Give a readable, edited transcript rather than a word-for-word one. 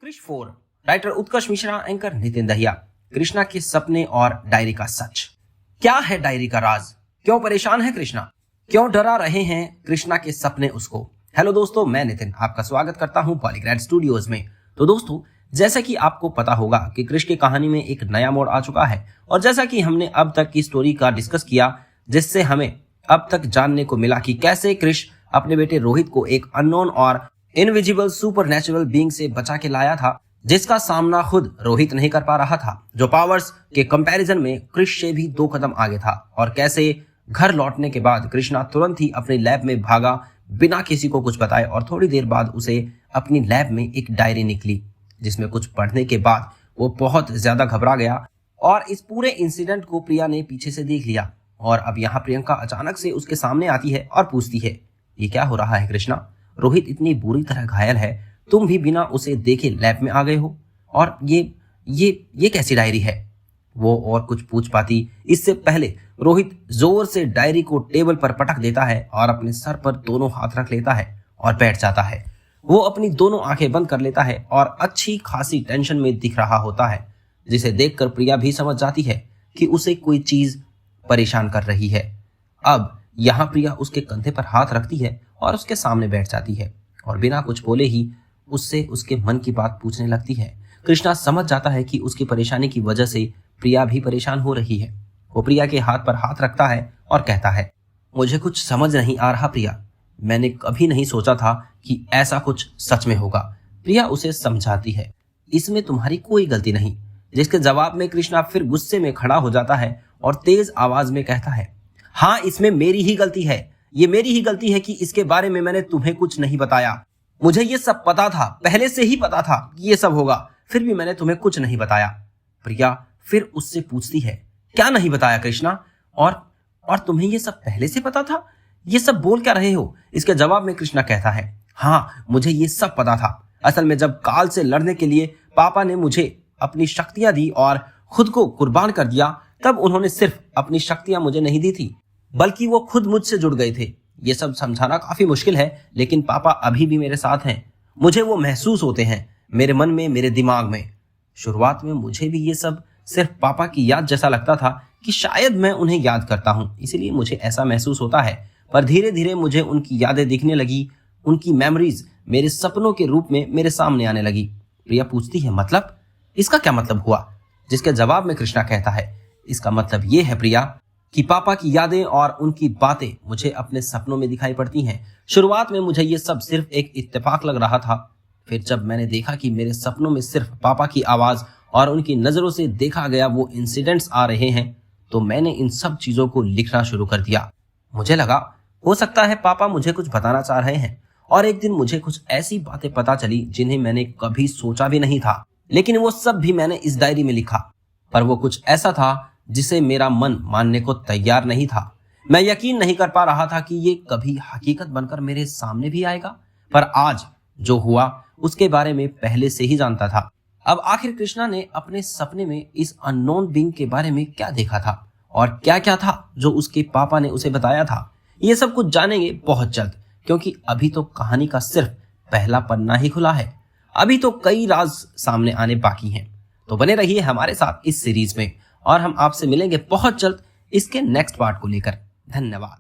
Krrish 4, writer उत्कर्ष Mishra, anchor Nitin Dahiya. Krishna के सपने और डायरी का सच। क्या है डायरी का राज? क्यों परेशान है कृष्णा? क्यों डरा रहे हैं कृष्णा के सपने उसको? हेलो दोस्तों, मैं नितिन आपका स्वागत करता हूं पॉलीग्रेड स्टूडियोज में। तो दोस्तों, जैसा कि आपको पता होगा कि कृष की कहानी में एक नया मोड़ आ चुका है, और जैसा कि हमने अब तक की स्टोरी का डिस्कस किया, जिससे हमें अब तक जानने को मिला कि कैसे कृष अपने बेटे रोहित को एक अननोन और इनविजिबल सुपरनैचुरल बीइंग से बचा के लाया था, जिसका सामना खुद रोहित नहीं कर पा रहा था, जो पावर्स के कंपैरिजन में कृष से भी 2 कदम आगे था। और कैसे घर लौटने के बाद कृष्णा तुरंत ही अपने लैब में भागा बिना किसी को कुछ बताए, और थोड़ी देर बाद उसे अपनी लैब में एक डायरी निकली, जिसमें कुछ पढ़ने के बाद वो बहुत ज्यादा घबरा गया। और इस पूरे इंसिडेंट को प्रिया ने पीछे से देख लिया, और अब यहाँ प्रियंका अचानक से उसके सामने आती है और पूछती है, ये क्या हो रहा है कृष्णा? रोहित इतनी बुरी तरह घायल है, तुम भी बिना उसे देखे लैब में आ गए हो, और ये कैसी डायरी है? वो और कुछ पूछ पाती इससे पहले रोहित जोर से डायरी को टेबल पर पटक देता है और अपने सर पर दोनों हाथ रख लेता है और बैठ जाता है। वो अपनी दोनों आंखें बंद कर लेता है और अच्छी खासी टेंशन में दिख रहा होता है, जिसे देखकर प्रिया भी समझ जाती है कि उसे कोई चीज परेशान कर रही है। अब यहाँ प्रिया उसके कंधे पर हाथ रखती है और उसके सामने बैठ जाती है, और बिना कुछ बोले ही उससे उसके मन की बात पूछने लगती है। कृष्णा समझ जाता है कि उसकी परेशानी की वजह से प्रिया भी परेशान हो रही है। वो प्रिया के हाथ पर हाथ रखता है और कहता है, मुझे कुछ समझ नहीं आ रहा प्रिया, मैंने कभी नहीं सोचा था कि ऐसा कुछ सच में होगा। प्रिया उसे समझाती है, इसमें तुम्हारी कोई गलती नहीं, जिसके जवाब में कृष्णा फिर गुस्से में खड़ा हो जाता है और तेज आवाज में कहता है, हाँ, इसमें मेरी ही गलती है। ये मेरी ही गलती है कि इसके बारे में मैंने तुम्हें कुछ नहीं बताया। मुझे ये सब पता था, पहले से ही पता था कि ये सब होगा, फिर भी मैंने तुम्हें कुछ नहीं बताया। प्रिया फिर उससे पूछती है, क्या नहीं बताया कृष्णा? और तुम्हें ये सब पहले से पता था? ये सब बोल क्या रहे हो? इसके जवाब में कृष्णा कहता है, हाँ, मुझे ये सब पता था। असल में जब काल से लड़ने के लिए पापा ने मुझे अपनी शक्तियां दी और खुद को कुर्बान कर दिया, तब उन्होंने सिर्फ अपनी शक्तियां मुझे नहीं दी थी, बल्कि वो खुद मुझसे जुड़ गए थे। ये सब समझाना काफी मुश्किल है, लेकिन पापा अभी भी मेरे साथ हैं। मुझे वो महसूस होते हैं, मेरे मन में, मेरे दिमाग में। शुरुआत में मुझे भी ये सब सिर्फ पापा की याद जैसा लगता था कि शायद मैं उन्हें याद करता हूँ, इसीलिए मुझे ऐसा महसूस होता है। पर धीरे धीरे मुझे उनकी यादें दिखने लगी, उनकी मेमोरीज मेरे सपनों के रूप में मेरे सामने आने लगी। प्रिया पूछती है, मतलब? इसका क्या मतलब हुआ? जिसके जवाब में कृष्णा कहता है, इसका मतलब ये है प्रिया कि पापा की यादें और उनकी बातें मुझे अपने सपनों में दिखाई पड़ती हैं। शुरुआत में मुझे ये सब सिर्फ एक इत्तेफाक लग रहा था, फिर जब मैंने देखा कि मेरे सपनों में सिर्फ पापा की आवाज और उनकी नजरों से देखा गया वो इंसिडेंट्स आ रहे हैं, तो मैंने इन सब चीजों को लिखना शुरू कर दिया। मुझे लगा हो सकता है पापा मुझे कुछ बताना चाह रहे हैं, और एक दिन मुझे कुछ ऐसी बातें पता चली जिन्हें मैंने कभी सोचा भी नहीं था, लेकिन वो सब भी मैंने इस डायरी में लिखा। पर वो कुछ ऐसा था जिसे मेरा मन मानने को तैयार नहीं था। मैं यकीन नहीं कर पा रहा था कि ये कभी हकीकत बनकर मेरे सामने भी आएगा, पर आज जो हुआ उसके बारे में पहले से ही जानता था। अब आखिर कृष्णा ने अपने सपने में इस अननोन बीइंग के बारे में क्या देखा था, और क्या क्या था जो उसके पापा ने उसे बताया था, ये सब कुछ जानेंगे बहुत जल्द, क्योंकि अभी तो कहानी का सिर्फ पहला पन्ना ही खुला है। अभी तो कई राज सामने आने बाकी हैं। तो बने रहिए हमारे साथ इस सीरीज में, और हम आपसे मिलेंगे बहुत जल्द इसके नेक्स्ट पार्ट को लेकर। धन्यवाद।